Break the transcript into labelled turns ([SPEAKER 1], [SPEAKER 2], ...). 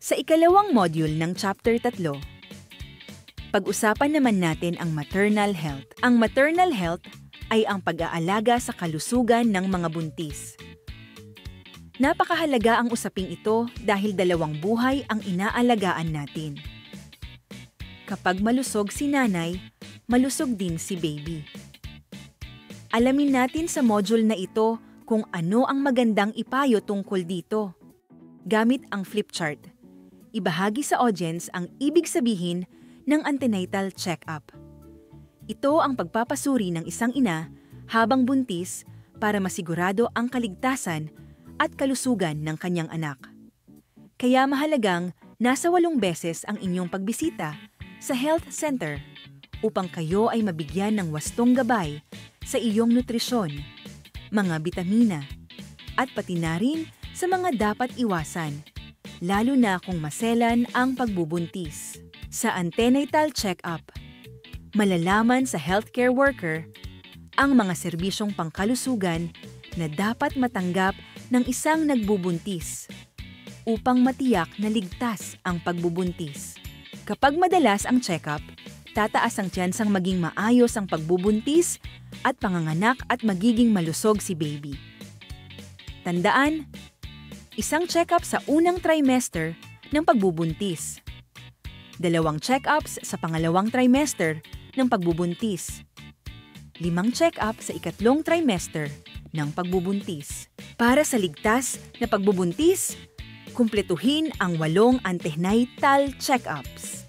[SPEAKER 1] Sa ikalawang module ng Chapter 3, pag-usapan naman natin ang maternal health. Ang maternal health ay ang pag-aalaga sa kalusugan ng mga buntis. Napakahalaga ang usaping ito dahil dalawang buhay ang inaalagaan natin. Kapag malusog si nanay, malusog din si baby. Alamin natin sa module na ito kung ano ang magandang ipayo tungkol dito. Gamit ang flip chart, ibahagi sa audience ang ibig sabihin ng antenatal check-up. Ito ang pagpapasuri ng isang ina habang buntis para masigurado ang kaligtasan at kalusugan ng kanyang anak. Kaya mahalagang nasa 8 beses ang inyong pagbisita sa health center upang kayo ay mabigyan ng wastong gabay sa iyong nutrisyon, mga bitamina, at pati na rin sa mga dapat iwasan, lalo na kung maselan ang pagbubuntis. Sa antenatal check-up, malalaman sa healthcare worker ang mga serbisyong pangkalusugan na dapat matanggap ng isang nagbubuntis upang matiyak na ligtas ang pagbubuntis. Kapag madalas ang check-up, tataas ang tiyansang maging maayos ang pagbubuntis at panganganak at magiging malusog si baby. Tandaan, isang check-up sa unang trimester ng pagbubuntis. 2 check-ups sa pangalawang trimester ng pagbubuntis. 5 check-up sa ikatlong trimester ng pagbubuntis. Para sa ligtas na pagbubuntis, kumpletuhin ang 8 antenatal check-ups.